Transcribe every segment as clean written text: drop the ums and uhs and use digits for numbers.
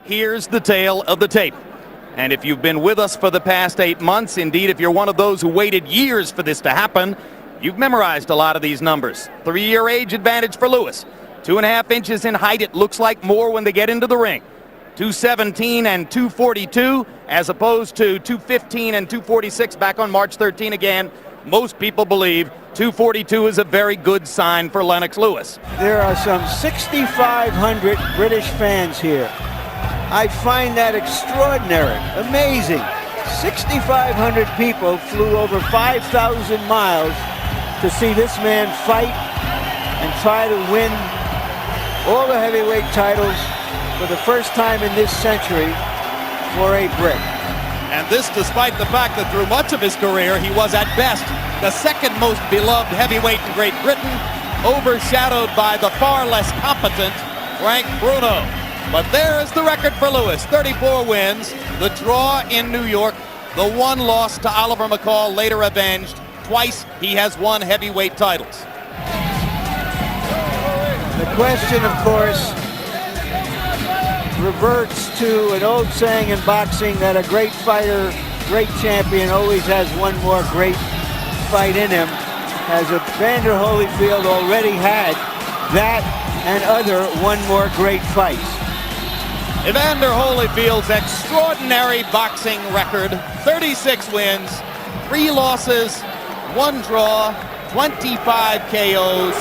Here's the tale of the tape. And if you've been with us for the past 8 months, indeed, if you're one of those who waited years for this to happen, you've memorized a lot of these numbers. 3-year age advantage for Lewis. 2.5 inches in height. It looks like more when they get into the ring. 217 and 242 as opposed to 215 and 246 back on March 13 again. Most people believe 242 is a very good sign for Lennox Lewis. There are some 6,500 British fans here. I find that extraordinary, amazing. 6,500 people flew over 5,000 miles to see this man fight and try to win all the heavyweight titles for the first time in this century for a Brit. And this despite the fact that through much of his career he was at best the second most beloved heavyweight in Great Britain, overshadowed by the far less competent Frank Bruno. But there is the record for Lewis, 34 wins, the draw in New York, the one loss to Oliver McCall, later avenged. Twice he has won heavyweight titles. The question, of course, reverts to an old saying in boxing that a great fighter, great champion always has one more great fight in him. Has Evander Holyfield already had that and other one more great fights? Evander Holyfield's extraordinary boxing record, 36 wins, 3 losses, 1 draw, 25 KOs,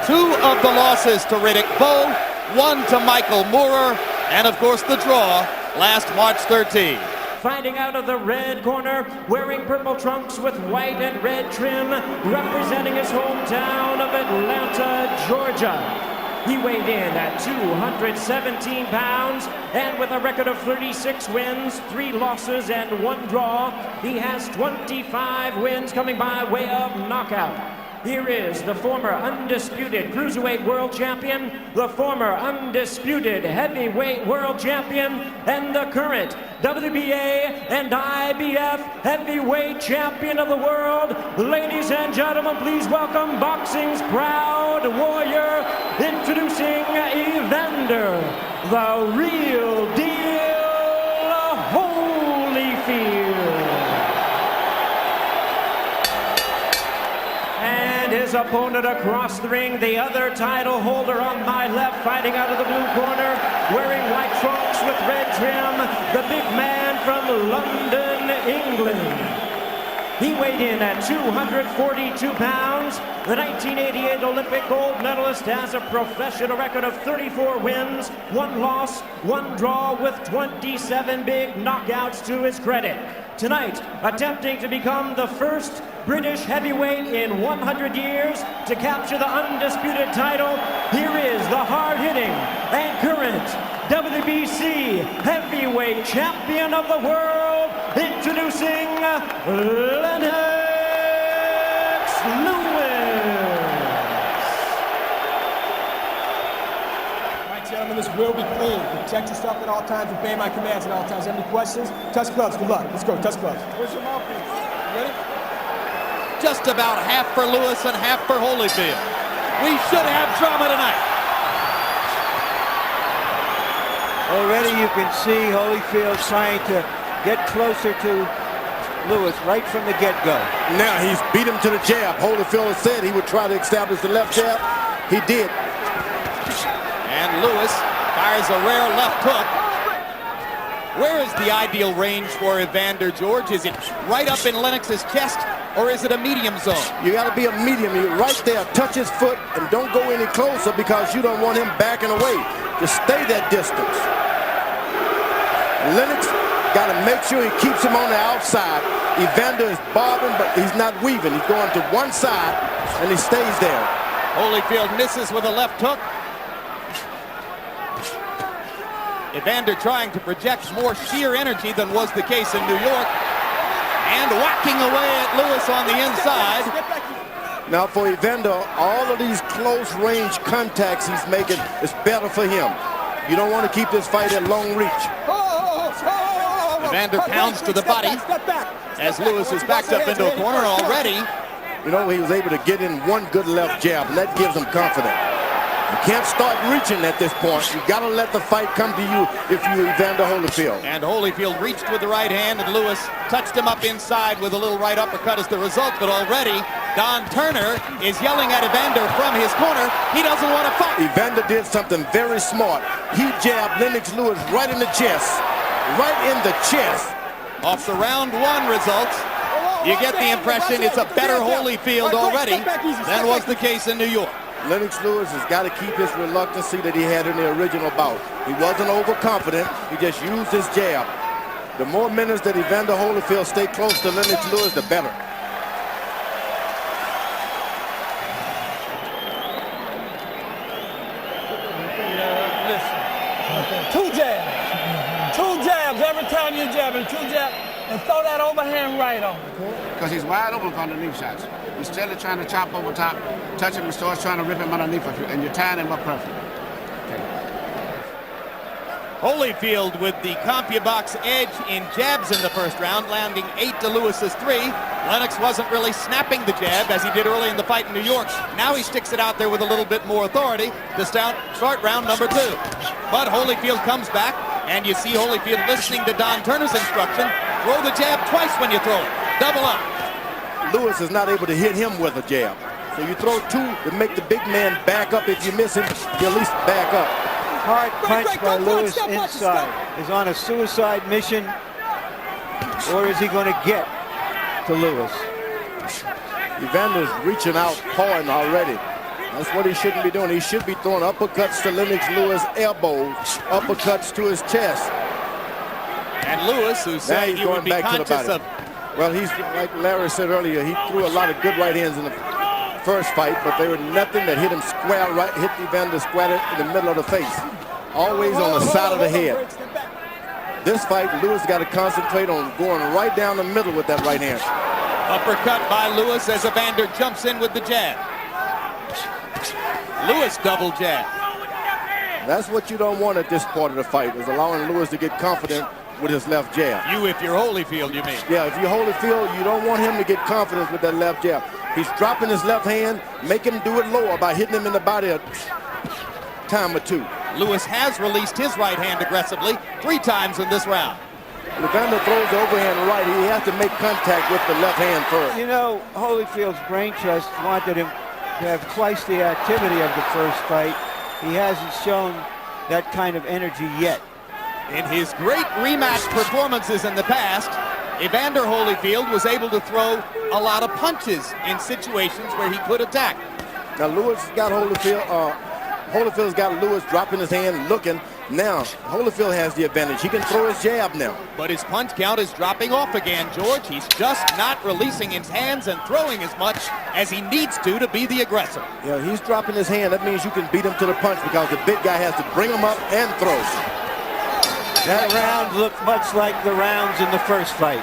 2 of the losses to Riddick Bowe, 1 to Michael Moorer, and of course the draw last March 13. Fighting out of the red corner, wearing purple trunks with white and red trim, representing his hometown of Atlanta, Georgia. He weighed in at 217 pounds, and with a record of 36 wins, 3 losses, and 1 draw, he has 25 wins coming by way of knockout. Here is the former undisputed cruiserweight world champion, the former undisputed heavyweight world champion, and the current WBA and IBF heavyweight champion of the world. Ladies and gentlemen, please welcome boxing's proud warrior, introducing Evander, the real deal, Holyfield. His opponent across the ring, the other title holder on my left, fighting out of the blue corner, wearing white trunks with red trim, the big man from London, England. He weighed in at 242 pounds. The 1988 Olympic gold medalist has a professional record of 34 wins, 1 loss, 1 draw, with 27 big knockouts to his credit. Tonight, attempting to become the first British heavyweight in 100 years to capture the undisputed title, here is the hard-hitting and current WBC heavyweight champion of the world, introducing Lennox Lewis. All right, gentlemen, this will be clean. Protect yourself at all times, obey my commands at all times. Have any questions? Touch gloves, good luck. Let's go, touch gloves. Where's your mouthpiece? Ready? Just about half for Lewis and half for Holyfield. We should have drama tonight. Already you can see Holyfield trying to get closer to Lewis right from the get-go. Now he's beat him to the jab. Holyfield said he would try to establish the left jab. He did. And Lewis fires a rare left hook. Where is the ideal range for Evander, George? Is it right up in Lennox's chest, or is it a medium zone? You got to be a medium. You're right there. Touch his foot and don't go any closer because you don't want him backing away. Just stay that distance. Lennox got to make sure he keeps him on the outside. Evander is bobbing, but he's not weaving. He's going to one side, and he stays there. Holyfield misses with a left hook. Evander trying to project more sheer energy than was the case in New York. And whacking away at Lewis on the inside. Now for Evander, all of these close-range contacts he's making is better for him. You don't want to keep this fight at long reach. Evander pounds to the body as Lewis is backed up into a corner already. You know, he was able to get in one good left jab, and that gives him confidence. You can't start reaching at this point. You got to let the fight come to you if you Evander Holyfield. And Holyfield reached with the right hand, and Lewis touched him up inside with a little right uppercut as the result. But already, Don Turner is yelling at Evander from his corner. He doesn't want to fight. Evander did something very smart. He jabbed Lennox Lewis right in the chest. Right in the chest. Off the round one results, you get the impression it's a better Holyfield already than was the case in New York. Lennox Lewis has got to keep his reluctancy that he had in the original bout. He wasn't overconfident. He just used his jab. The more minutes that Evander Holyfield stay close to Lennox Lewis, the better. Two jabs. Two jabs every time you jab him. Two jabs. And throw that overhand right on him. Because he's wide open for underneath shots. Instead of trying to chop over top, touch him and starts trying to rip him underneath, and you're tying him up perfectly. Holyfield with the CompuBox edge in jabs in the first round, landing 8 to Lewis's 3. Lennox wasn't really snapping the jab as he did early in the fight in New York. Now he sticks it out there with a little bit more authority to start round number 2. But Holyfield comes back, and you see Holyfield listening to Don Turner's instruction. Throw the jab twice when you throw it. Double up. Lewis is not able to hit him with a jab. So you throw 2 to make the big man back up. If you miss him, you at least back up. Hard punch by Lewis inside. Is on a suicide mission, or is he going to get to Lewis? Evander's reaching out, pawing already. That's what he shouldn't be doing. He should be throwing uppercuts to Lennox Lewis, elbows, uppercuts to his chest. And Lewis, who said he would be conscious of... Well, he's, like Larry said earlier, he threw a lot of good right hands in the first fight, but there were nothing that hit him square right, hit Evander square in the middle of the face. Always on the side of the head. This fight, Lewis got to concentrate on going right down the middle with that right hand. Uppercut by Lewis as Evander jumps in with the jab. Lewis double jab. That's what you don't want at this part of the fight, is allowing Lewis to get confident with his left jab. You, if you're Holyfield, you mean? Yeah, if you're Holyfield, you don't want him to get confidence with that left jab. He's dropping his left hand, make him do it lower by hitting him in the body a time or 2. Lewis has released his right hand aggressively 3 times in this round. Evander throws the overhand right. He has to make contact with the left hand first. You know, Holyfield's brain trust wanted him to have twice the activity of the first fight. He hasn't shown that kind of energy yet. In his great rematch performances in the past, Evander Holyfield was able to throw a lot of punches in situations where he could attack. Now Lewis got Holyfield's got Lewis dropping his hand, looking. Now Holyfield has the advantage. He can throw his jab now. But his punch count is dropping off again, George. He's just not releasing his hands and throwing as much as he needs to be the aggressor. Yeah, he's dropping his hand. That means you can beat him to the punch because the big guy has to bring him up and throw. That round looked much like the rounds in the first fight.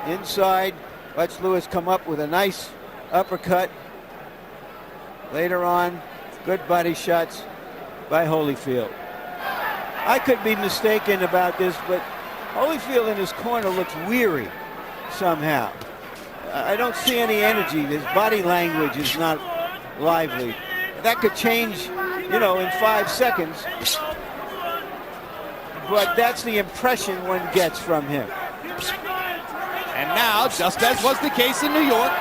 Inside, lets Lewis come up with a nice uppercut. Later on, good body shots by Holyfield. I could be mistaken about this, but Holyfield in his corner looks weary somehow. I don't see any energy. His body language is not lively. That could change, you know, in 5 seconds. But that's the impression one gets from him. And now, just as was the case in New York,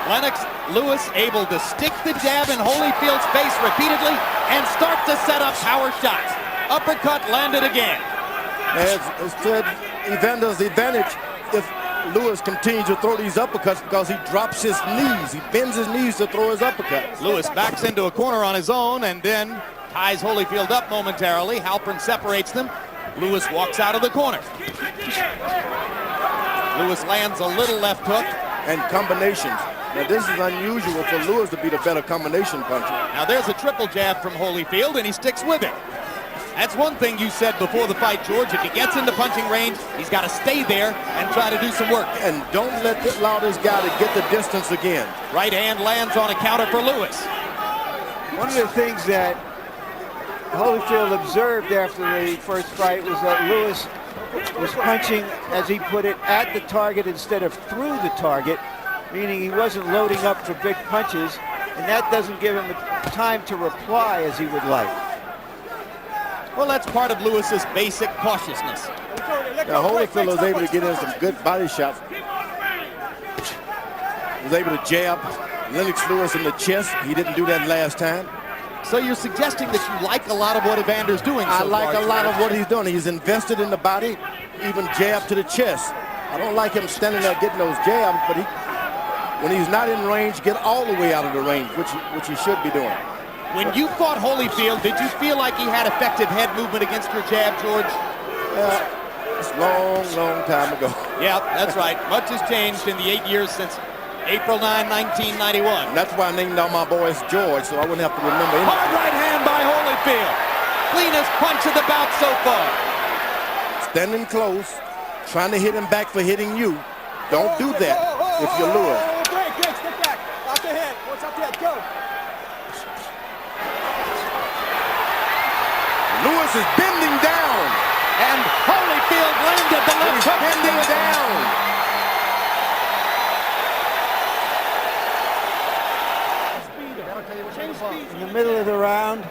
Lennox Lewis able to stick the jab in Holyfield's face repeatedly and start to set up power shots. Uppercut landed again. As said, Evander's advantage if Lewis continues to throw these uppercuts because he drops his knees. He bends his knees to throw his uppercuts. Lewis backs into a corner on his own and then ties Holyfield up momentarily. Halpern separates them. Lewis walks out of the corner. Lewis lands a little left hook. And combinations. Now this is unusual for Lewis to be the better combination puncher. Now there's a triple jab from Holyfield and he sticks with it. That's one thing you said before the fight, George. If he gets into punching range, he's got to stay there and try to do some work. And don't allow this guy to get the distance again. Right hand lands on a counter for Lewis. One of the things that Holyfield observed after the first fight was that Lewis was punching, as he put it, at the target instead of through the target, meaning he wasn't loading up for big punches. and that doesn't give him time to reply as he would like. Well, that's part of Lewis's basic cautiousness. Now, Holyfield was able to get in some good body shots. Was able to jab Lennox Lewis in the chest. He didn't do that last time. So you're suggesting that you like a lot of what Evander's doing so I like far, a lot George. of what he's doing. He's invested in the body, even jab to the chest. I don't like him standing there getting those jabs, but when he's not in range, get all the way out of the range, which he should be doing. When you fought Holyfield, did you feel like he had effective head movement against your jab, George? It's a long, long time ago. Yeah, that's right. Much has changed in the 8 years since April 9, 1991. That's why I named all my boys George, so I wouldn't have to remember anything. Hard right hand by Holyfield. Cleanest punch of the bout so far. Standing close, trying to hit him back for hitting you. Don't do that if you're Lewis. Great, step back. Out the head. What's out the head? Go. Lewis is bending down. And Holyfield landed the left hook. Bending down. In the middle of the round,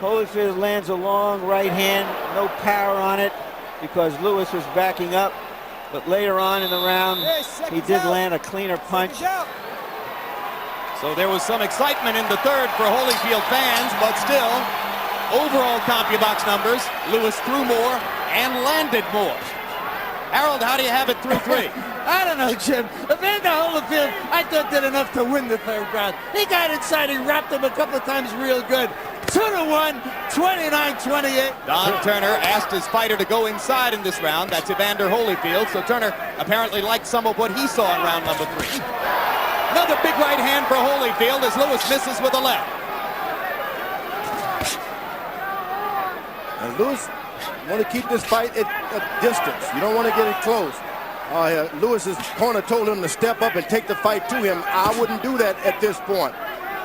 Holyfield lands a long right hand, no power on it because Lewis was backing up. But later on in the round, he did land a cleaner punch. So there was some excitement in the third for Holyfield fans, but still, overall CompuBox numbers, Lewis threw more and landed more. Harold, how do you have it through three? I don't know, Jim. Evander Holyfield, I thought did enough to win the third round. He got inside, he wrapped him a couple of times real good. 2-1, 29-28. Don Turner asked his fighter to go inside in this round. That's Evander Holyfield. So Turner apparently liked some of what he saw in round number 3. Another big right hand for Holyfield as Lewis misses with a left. And Lewis want to keep this fight at a distance. You don't want to get it close. Lewis's corner told him to step up and take the fight to him. I wouldn't do that at this point.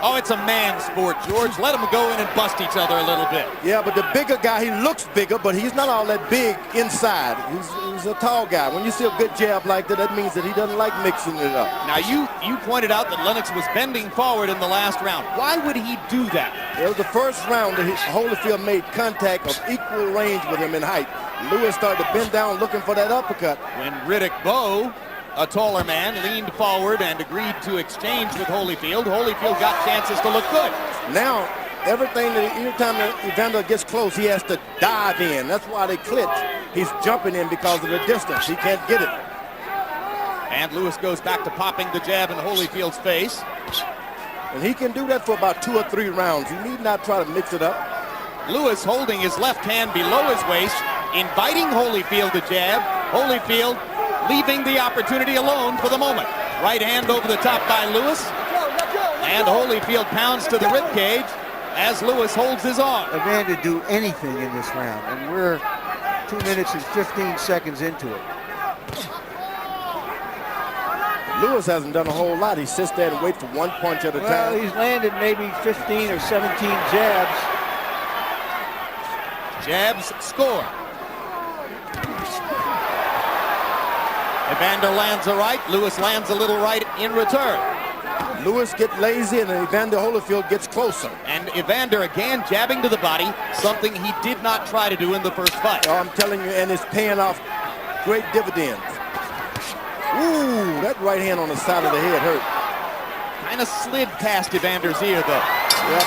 Oh, it's a man sport, George. Let them go in and bust each other a little bit. Yeah, but the bigger guy, he looks bigger, but he's not all that big inside. He's a tall guy. When you see a good jab like that, that means that he doesn't like mixing it up. Now, you pointed out that Lennox was bending forward in the last round. Why would he do that? It was the first round that Holyfield made contact of equal range with him in height. Lewis started to bend down looking for that uppercut. When Riddick Bowe, a taller man, leaned forward and agreed to exchange with Holyfield, Holyfield got chances to look good. Now, every time that Evander gets close, he has to dive in. That's why they clinch. He's jumping in because of the distance. He can't get it. And Lewis goes back to popping the jab in Holyfield's face. And he can do that for about 2 or 3 rounds. You need not try to mix it up. Lewis holding his left hand below his waist, inviting Holyfield to jab. Holyfield leaving the opportunity alone for the moment. Right hand over the top by Lewis. And Holyfield pounds to the ribcage as Lewis holds his arm. Evander do anything in this round, and we're 2 minutes and 15 seconds into it. Lewis hasn't done a whole lot. He sits there and waits for one punch at a Well, time. he's landed maybe 15 or 17 jabs. Jabs score. Evander lands a right. Lewis lands a little right in return. Lewis gets lazy and Evander Holyfield gets closer. And Evander again jabbing to the body, something he did not try to do in the first fight. Oh, I'm telling you, and it's paying off great dividends. Ooh, that right hand on the side of the head hurt. Kind of slid past Evander's ear, though. Yep.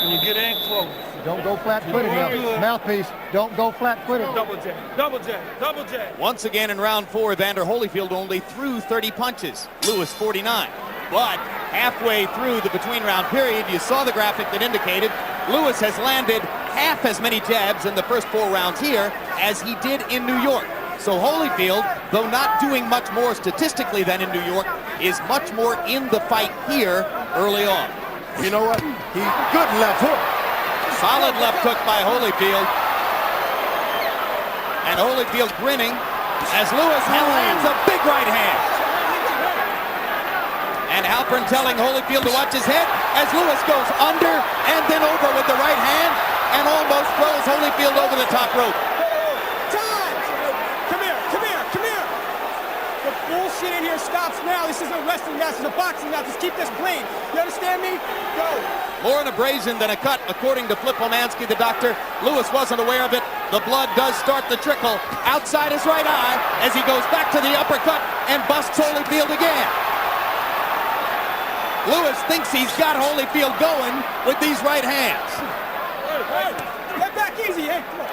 When you get in close. Don't go flat-footed now. Mouthpiece, don't go flat-footed. Double jab, double jab, double jab. Once again in round 4, Evander Holyfield only threw 30 punches. Lewis 49. But halfway through the between-round period, you saw the graphic that indicated Lewis has landed half as many jabs in the first 4 rounds here as he did in New York. So Holyfield, though not doing much more statistically than in New York, is much more in the fight here early on. You know what? Good left hook. Solid left hook by Holyfield. And Holyfield grinning as Lewis lands a big right hand. And Halpern telling Holyfield to watch his head as Lewis goes under and then over with the right hand and almost throws Holyfield over the top rope. Time! Come here. The full shit in here stops now. This isn't a wrestling match, it's a boxing match. Just keep this clean. You understand me? Go. More an abrasion than a cut, according to Flip Pomansky, the doctor. Lewis wasn't aware of it. The blood does start to trickle outside his right eye as he goes back to the uppercut and busts Holyfield again. Lewis thinks he's got Holyfield going with these right hands. Hey, get back easy, hey. Come on.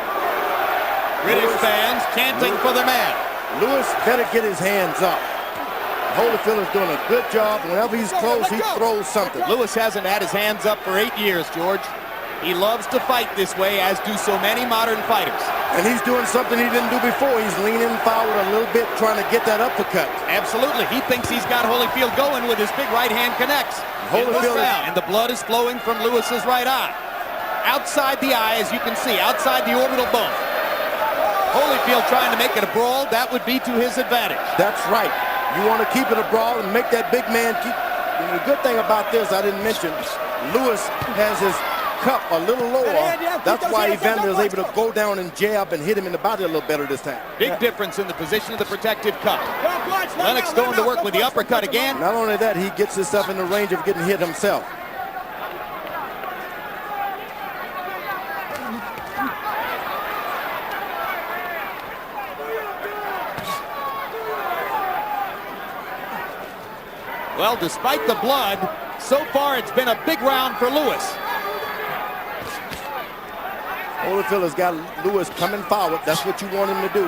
British fans chanting for the man. Lewis better get his hands up. Holyfield is doing a good job. Whenever he's close, he throws something. Lewis hasn't had his hands up for 8 years, George. He loves to fight this way, as do so many modern fighters. And he's doing something he didn't do before. He's leaning forward a little bit, trying to get that uppercut. Absolutely. He thinks he's got Holyfield going with his big right hand connects. Holyfield and the blood is flowing from Lewis's right eye. Outside the eye, as you can see, outside the orbital bone. Holyfield trying to make it a brawl. That would be to his advantage. That's right. You want to keep it a brawl and make that big man keep. And the good thing about this, I didn't mention, Lewis has his cup a little lower. That's why Evander is able to go down and jab and hit him in the body a little better this time. Big difference in the position of the protective cup. Lennox going to work with the uppercut again. Not only that, he gets himself in the range of getting hit himself. Well, despite the blood, so far it's been a big round for Lewis. Holyfield has got Lewis coming forward. That's what you want him to do.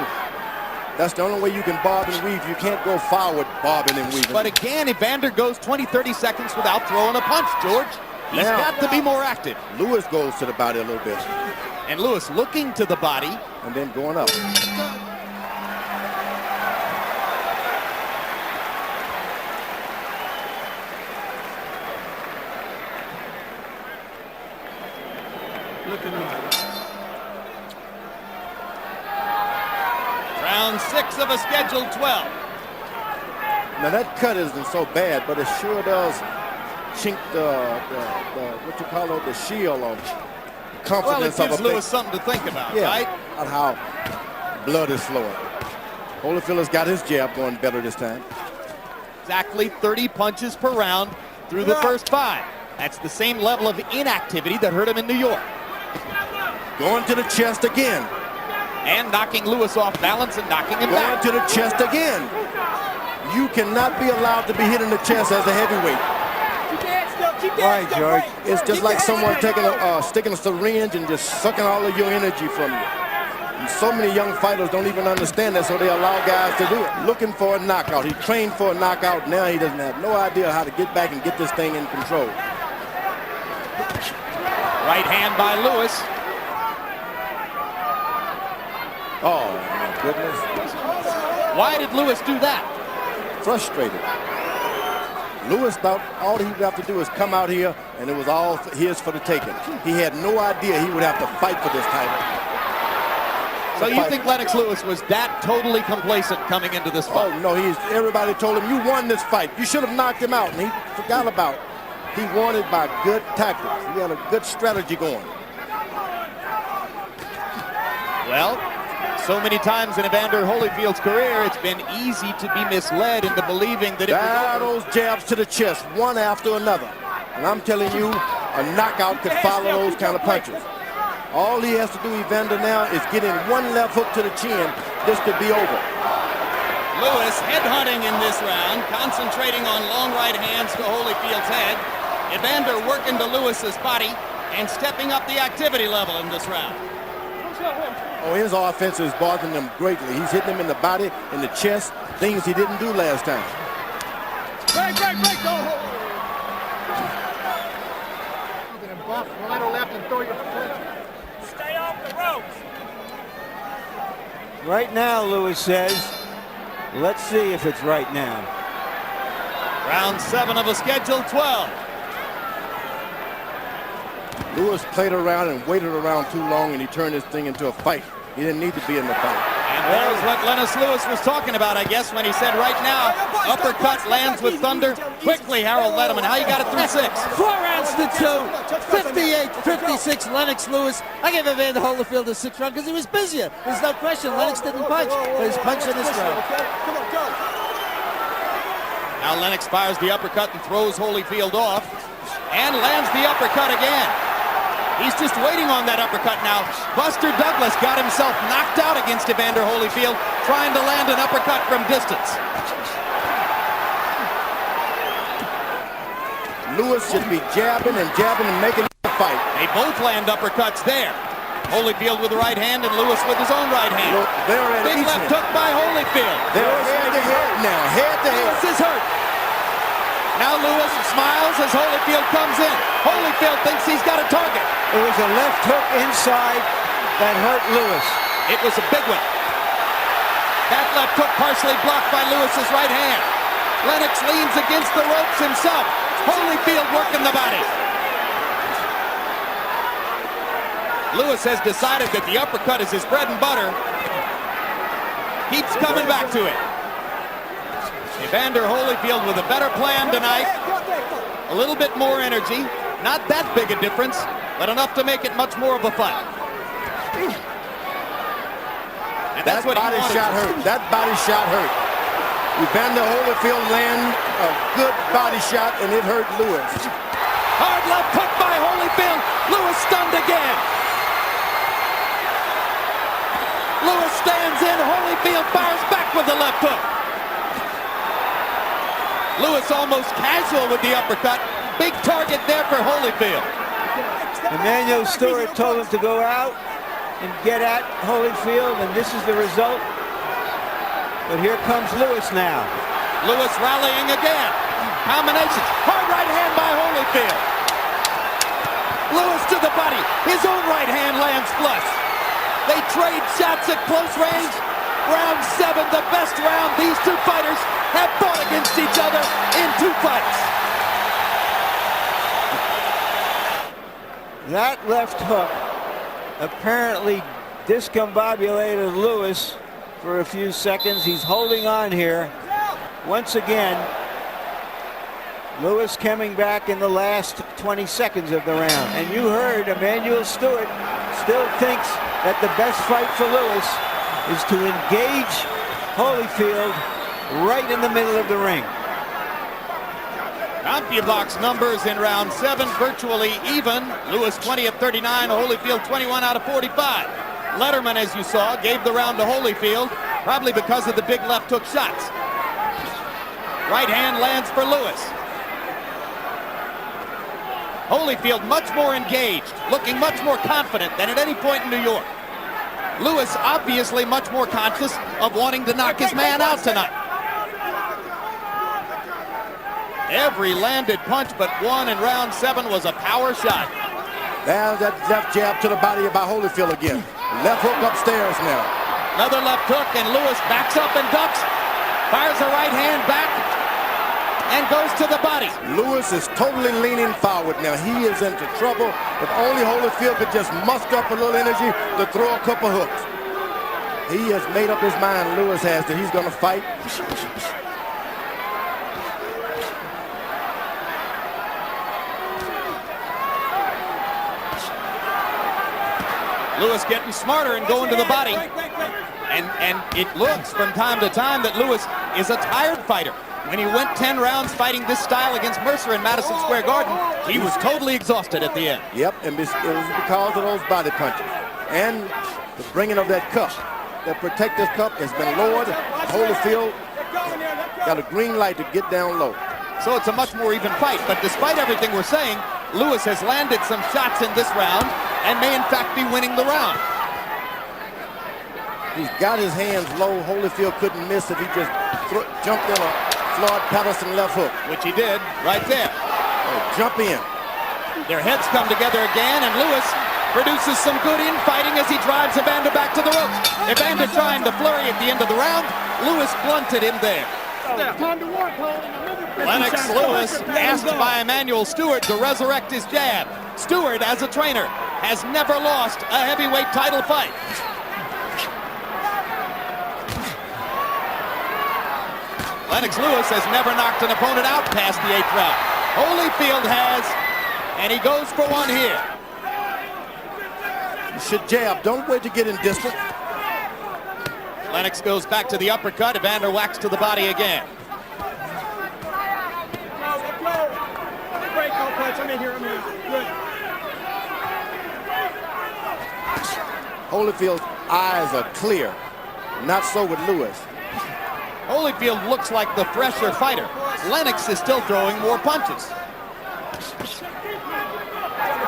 That's the only way you can bob and weave. You can't go forward bobbing and weaving. But again, Evander goes 20, 30 seconds without throwing a punch, George. He's got to be more active. Lewis goes to the body a little bit. And Lewis looking to the body. And then going up. Round 6 of a scheduled 12. Now that cut isn't so bad, but it sure does chink the what you call it, the shield of confidence well, it gives of a Lewis something to think about, right? Not how blood is flowing. Holyfield has got his jab going better this time. Exactly 30 punches per round through the first 5. That's the same level of inactivity that hurt him in New York. Going to the chest again. And knocking Lewis off balance and knocking him back. Going to the chest again. You cannot be allowed to be hit in the chest as a heavyweight. Right, George. It's just like someone taking sticking a syringe and just sucking all of your energy from you. And so many young fighters don't even understand that, so they allow guys to do it. Looking for a knockout. He trained for a knockout. Now he doesn't have no idea how to get back and get this thing in control. Right hand by Lewis. Oh, my goodness. Why did Lewis do that? Frustrated. Lewis thought all he would have to do is come out here and it was all his for the taking. He had no idea he would have to fight for this title. So you think Lennox Lewis was that totally complacent coming into this fight? Oh, no, everybody told him, you won this fight. You should have knocked him out, and he forgot about it. He won it by good tactics. He had a good strategy going. Well, so many times in Evander Holyfield's career, it's been easy to be misled into believing that it was those jabs to the chest, one after another. And I'm telling you, a knockout could follow those kind of punches. All he has to do, Evander, now is get in one left hook to the chin. This could be over. Lewis headhunting in this round, concentrating on long right hands to Holyfield's head. Evander working to Lewis's body and stepping up the activity level in this round. Oh, his offense is bothering him greatly. He's hitting him in the body, in the chest, things he didn't do last time. Break, go! You can buff right or left and throw your foot. Stay off the ropes. Right now, Lewis says, let's see if it's right now. Round 7 of a scheduled 12. Lewis played around and waited around too long, and he turned this thing into a fight. He didn't need to be in the fight. And there's what Lennox Lewis was talking about, I guess, when he said right now, uppercut lands with thunder. Quickly, Harold Letterman, how you got it through 6? 4 rounds to 2. 58-56, Lennox Lewis. I gave Evander Holyfield a 6th round because he was busier. There's no question. Lennox didn't punch, but he's punching this round. Come on, go. Now Lennox fires the uppercut and throws Holyfield off and lands the uppercut again. He's just waiting on that uppercut now. Buster Douglas got himself knocked out against Evander Holyfield trying to land an uppercut from distance. Lewis should be jabbing and making the fight. They both land uppercuts there. Holyfield with the right hand and Lewis with his own right hand. Look, big left hook by Holyfield. They're head to head now, head to head. Lewis is hurt. Now Lewis smiles as Holyfield comes in. Holyfield thinks he's got a target. It was a left hook inside that hurt Lewis. It was a big one. That left hook partially blocked by Lewis's right hand. Lennox leans against the ropes himself. Holyfield working the body. Lewis has decided that the uppercut is his bread and butter. Keeps coming back to it. Evander Holyfield with a better plan tonight. A little bit more energy. Not that big a difference, but enough to make it much more of a fight. And that's what body shot hurt. That body shot hurt. Evander Holyfield landed a good body shot, and it hurt Lewis. Hard left hook by Holyfield. Lewis stunned again. Lewis stands in. Holyfield fires back with the left hook. Lewis almost casual with the uppercut. Big target there for Holyfield. Emmanuel Stewart told him to go out and get at Holyfield, and this is the result. But here comes Lewis now. Lewis rallying again. Combinations. Hard right hand by Holyfield. Lewis to the body. His own right hand lands flush. They trade shots at close range. Round 7, the best round. These two fighters have fought against each other in 2 fights. That left hook apparently discombobulated Lewis for a few seconds. He's holding on here. Once again, Lewis coming back in the last 20 seconds of the round. And you heard Emmanuel Stewart still thinks that the best fight for Lewis is to engage Holyfield right in the middle of the ring. CompuBox numbers in round 7 virtually even. Lewis 20 of 39, Holyfield 21 out of 45. Letterman, as you saw, gave the round to Holyfield, probably because of the big left hook shots. Right hand lands for Lewis. Holyfield much more engaged, looking much more confident than at any point in New York. Lewis obviously much more conscious of wanting to knock his man out tonight. Every landed punch but one in round 7 was a power shot. There's that left jab to the body by Holyfield again. Left hook upstairs now. Another left hook, and Lewis backs up and ducks. Fires a right hand back and goes to the body. Lewis is totally leaning forward now. He is into trouble. If only Holyfield could just muster up a little energy to throw a couple hooks. He has made up his mind, Lewis has, that he's going to fight. Lewis getting smarter and going to the body. And it looks from time to time that Lewis is a tired fighter. When he went 10 rounds fighting this style against Mercer in Madison Square Garden, he was totally exhausted at the end. Yep, and it was because of those body punches. And the bringing of that cup. That protective cup has been lowered. Holyfield got a green light to get down low. So it's a much more even fight. But despite everything we're saying, Lewis has landed some shots in this round and may in fact be winning the round. He's got his hands low. Holyfield couldn't miss if he just jumped in a Floyd Patterson left hook. Which he did right there. Jump in. Their heads come together again, and Lewis produces some good infighting as he drives Evander back to the ropes. Evander trying to flurry at the end of the round. Lewis blunted him there. Lennox Lewis asked by Emmanuel Stewart to resurrect his jab. Stewart, as a trainer, has never lost a heavyweight title fight. Lennox Lewis has never knocked an opponent out past the 8th round. Holyfield has, and he goes for one here. You should jab. Don't wait to get in distance. Lennox goes back to the uppercut. Evander whacks to the body again. I'm in here. Good. Holyfield's eyes are clear. Not so with Lewis. Holyfield looks like the fresher fighter. Lennox is still throwing more punches.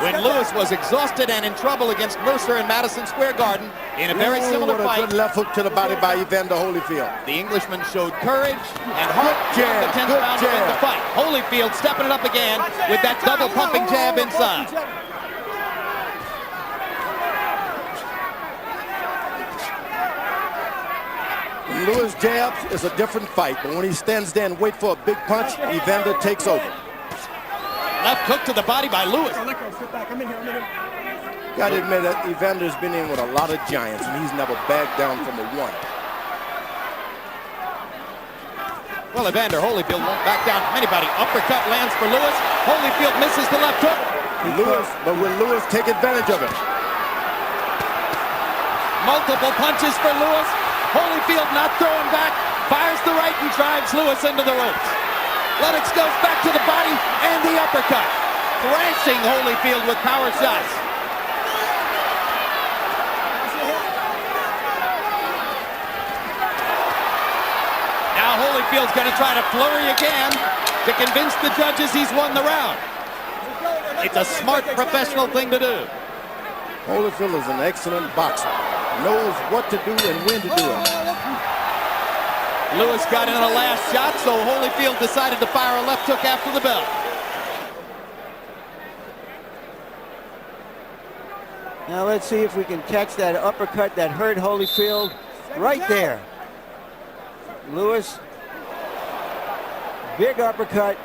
When Lewis was exhausted and in trouble against Mercer in Madison Square Garden in a very similar what a fight, good left hook to the body by Evander Holyfield. the Englishman showed courage and heart in the 10th good round to win jab. the fight. Holyfield stepping it up again with that double pumping jab inside. When Lewis jabs, it's a different fight, but when he stands there and waits for a big punch, Evander takes over. Left hook to the body by Lewis. Let go. Sit back. I'm in here. Gotta admit that Evander's been in with a lot of giants, and he's never backed down from a one. Well, Evander Holyfield won't back down from anybody. Uppercut lands for Lewis. Holyfield misses the left hook. But will Lewis take advantage of it? Multiple punches for Lewis. Holyfield not throwing back. Fires the right and drives Lewis into the ropes. Lennox goes back to the body and the uppercut. Thrashing Holyfield with power shots. Now Holyfield's going to try to flurry again to convince the judges he's won the round. It's a smart professional thing to do. Holyfield is an excellent boxer. Knows what to do and when to do it. Lewis got in a last shot, so Holyfield decided to fire a left hook after the bell. Now let's see if we can catch that uppercut that hurt Holyfield right there. Lewis, big uppercut.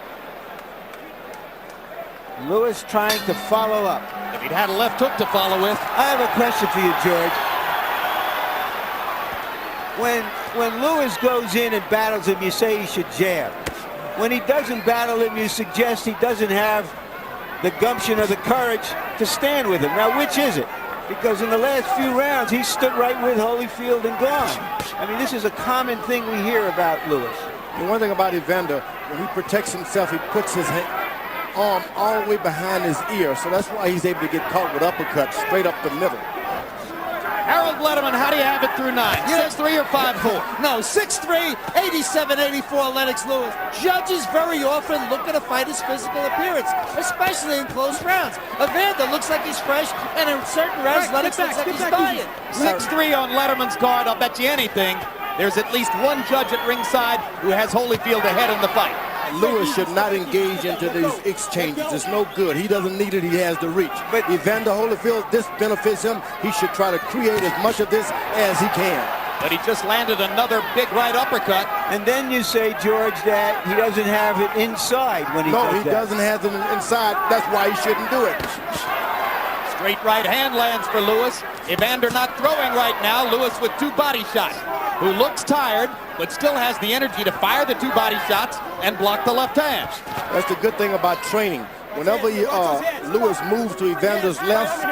Lewis trying to follow up. If he'd had a left hook to follow with. I have a question for you, George. When Lewis goes in and battles him, you say he should jab. When he doesn't battle him, you suggest he doesn't have the gumption or the courage to stand with him. Now, which is it? Because in the last few rounds, he stood right with Holyfield and gone. I mean, this is a common thing we hear about Lewis. The one thing about Evander, when he protects himself, he puts his arm all the way behind his ear, so that's why he's able to get caught with uppercuts straight up the middle. Harold Letterman, how do you have it through 9? 6'3" or 5'4"? No, 6'3", 87-84 Lennox Lewis. Judges very often look at a fighter's physical appearance, especially in close rounds. Evander looks like he's fresh, and in certain rounds, Lennox looks like he's dying. 6'3" on Letterman's card, I'll bet you anything. There's at least one judge at ringside who has Holyfield ahead in the fight. Lewis should not engage into these exchanges. It's no good. He doesn't need it. He has the reach. But Evander Holyfield, this benefits him. He should try to create as much of this as he can. But he just landed another big right uppercut. And then you say, George, that he doesn't have it inside when he does that. No, he doesn't have it inside. That's why he shouldn't do it. Straight right hand lands for Lewis. Evander not throwing right now. Lewis with 2 body shots. Who looks tired, but still has the energy to fire the 2 body shots and block the left hand. That's the good thing about training. Whenever Lewis moves to Evander's left,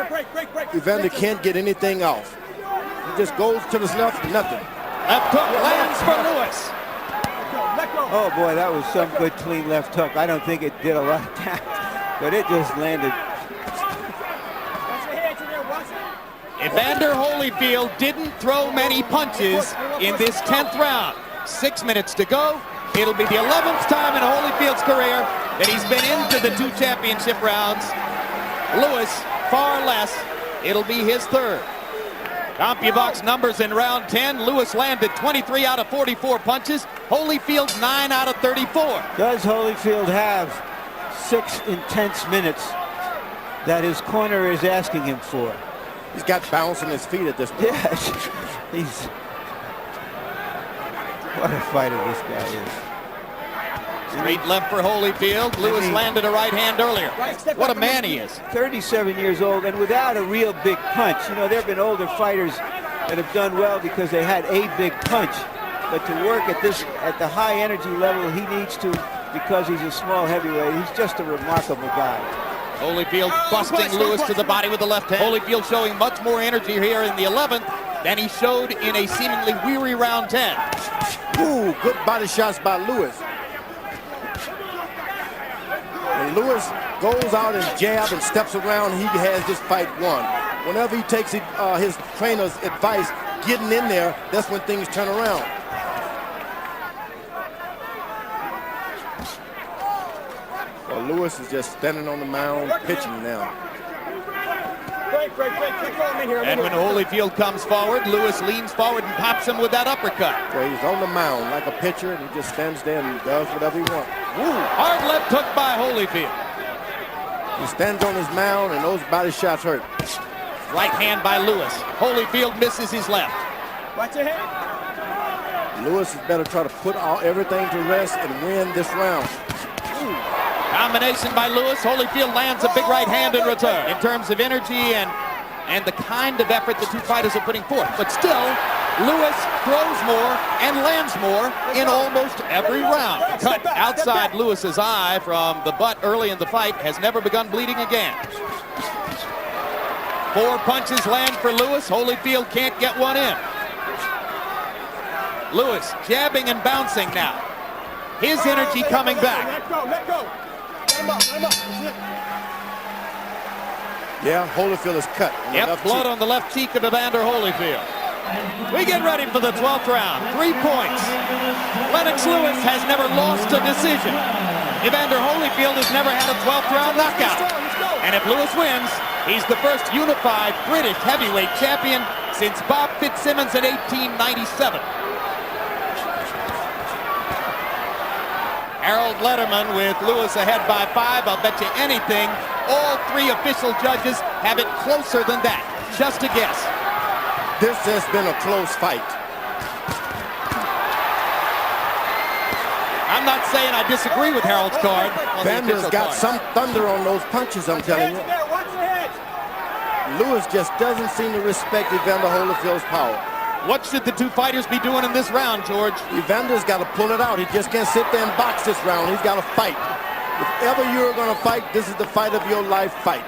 Evander can't get anything off. He just goes to his left, nothing. Left hook lands for Lewis. Oh boy, that was some good clean left hook. I don't think it did a lot of damage, but it just landed. Evander Holyfield didn't throw many punches in this 10th round. 6 minutes to go. It'll be the 11th time in Holyfield's career that he's been into the 2 championship rounds. Lewis, far less. It'll be his 3rd. CompuBox numbers in round 10. Lewis landed 23 out of 44 punches. Holyfield 9 out of 34. Does Holyfield have 6 intense minutes that his corner is asking him for? He's got bounce on his feet at this point. Yes, he's... What a fighter this guy is. Straight left for Holyfield. Lewis landed a right hand earlier. What a man he is. 37 years old and without a real big punch. You know, there have been older fighters that have done well because they had a big punch. But to work at the high energy level he needs to, because he's a small heavyweight, he's just a remarkable guy. Holyfield busting Lewis to the body with the left hand. Holyfield showing much more energy here in the 11th than he showed in a seemingly weary round 10. Ooh, good body shots by Lewis. And Lewis goes out and jab and steps around, he has this fight won. Whenever he takes his trainer's advice, getting in there, that's when things turn around. Well, Lewis is just standing on the mound, pitching now. And when Holyfield comes forward, Lewis leans forward and pops him with that uppercut. Well, he's on the mound like a pitcher, and he just stands there and does whatever he wants. Hard left hook by Holyfield. He stands on his mound, and those body shots hurt. Right hand by Lewis. Holyfield misses his left. Watch your head. Lewis is better try to put everything to rest and win this round. Combination by Lewis. Holyfield lands a big right hand in return. In terms of energy and the kind of effort the two fighters are putting forth. But still, Lewis throws more and lands more in almost every round. Cut outside Lewis's eye from the butt early in the fight has never begun bleeding again. 4 punches land for Lewis. Holyfield can't get one in. Lewis jabbing and bouncing now. His energy coming back. Let go, let go. Let him up, let him up. That's it. Yeah, Holyfield is cut. Yep, blood on the left cheek of Evander Holyfield. We get ready for the 12th round. 3 points. Lennox Lewis has never lost a decision. Evander Holyfield has never had a 12th round knockout. And if Lewis wins, he's the first unified British heavyweight champion since Bob Fitzsimmons in 1897. Harold Letterman with Lewis ahead by 5. I'll bet you anything, all 3 official judges have it closer than that. Just a guess. This has been a close fight. I'm not saying I disagree with Harold's card. Evander's got some thunder on those punches, I'm telling you. Lewis just doesn't seem to respect Evander Holyfield's power. What should the 2 fighters be doing in this round, George? Evander's got to pull it out. He just can't sit there and box this round. He's got to fight. If ever you're going to fight, this is the fight of your life fight.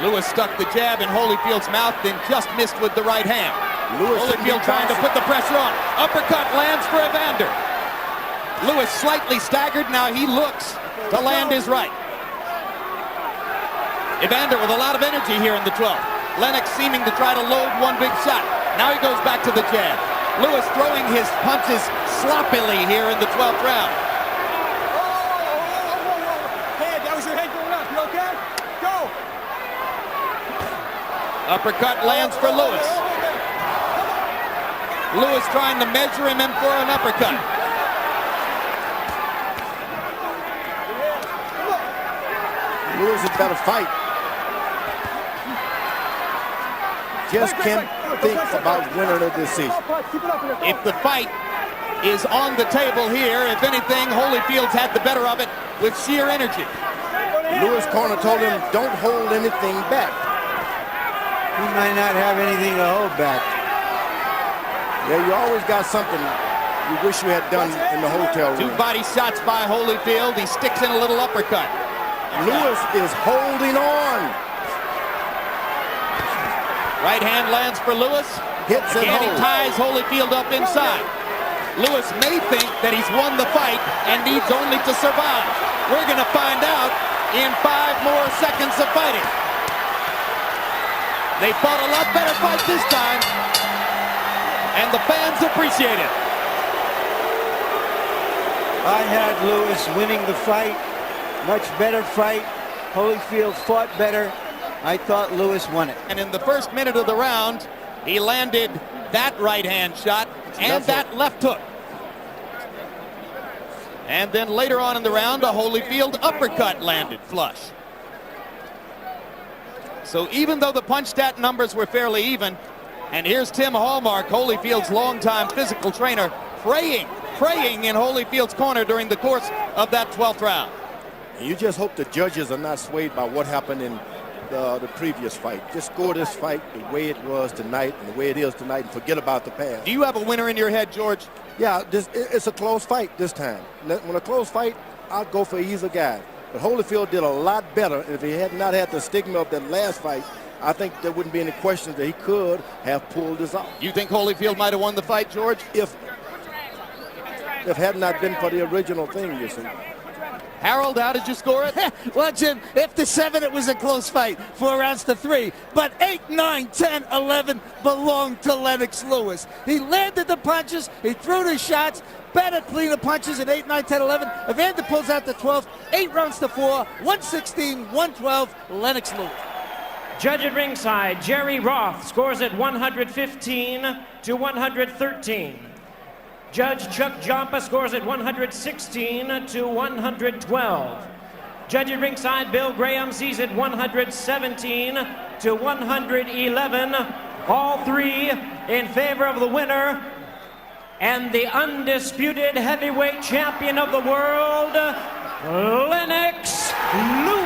Lewis stuck the jab in Holyfield's mouth, then just missed with the right hand. Holyfield trying to put the pressure on. Uppercut lands for Evander. Lewis slightly staggered. Now he looks to land his right. Evander with a lot of energy here in the 12th. Lennox seeming to try to load one big shot. Now he goes back to the jab. Lewis throwing his punches sloppily here in the 12th round. Head, that was your head going up. You okay? Go. Uppercut lands for Lewis. Lewis trying to measure him in for an uppercut. Lewis is better fight. Just can't think about winning a decision. If the fight is on the table here, if anything, Holyfield's had the better of it with sheer energy. Lewis' corner told him, don't hold anything back. He might not have anything to hold back. Yeah, you always got something you wish you had done in the hotel room. 2 body shots by Holyfield. He sticks in a little uppercut. Lewis is holding on. Right hand lands for Lewis. Hits and Again, he holds. ties Holyfield up inside. Lewis may think that he's won the fight and needs only to survive. We're going to find out in 5 more seconds of fighting. They fought a lot better fight this time, and the fans appreciate it. I had Lewis winning the fight. Much better fight. Holyfield fought better. I thought Lewis won it. And in the first minute of the round, he landed that right hand shot and that left hook. And then later on in the round, a Holyfield uppercut landed flush. So even though the punch stat numbers were fairly even, and here's Tim Hallmark, Holyfield's longtime physical trainer, praying in Holyfield's corner during the course of that 12th round. You just hope the judges are not swayed by what happened in the previous fight. Just score this fight the way it was tonight and the way it is tonight and forget about the past. Do you have a winner in your head, George? Yeah, it's a close fight this time. When a close fight, I'll go for either guy. But Holyfield did a lot better. If he had not had the stigma of that last fight, I think there wouldn't be any questions that he could have pulled this off. You think Holyfield might have won the fight, George? If had not been for the original thing, you see. Harold, how did you score it? Well, Jim, after 7, it was a close fight. 4 rounds to 3. But 8, 9, 10, 11 belonged to Lennox Lewis. He landed the punches. He threw the shots. Better cleaner punches at 8, 9, 10, 11. Evander pulls out the 12th. 8 rounds to 4. 116, 112. Lennox Lewis. Judge at ringside, Jerry Roth scores at 115 to 113. Judge Chuck Jompa scores at 116 to 112. Judge at ringside, Bill Graham sees it 117 to 111. All three in favor of the winner and the undisputed heavyweight champion of the world, Lennox Lewis.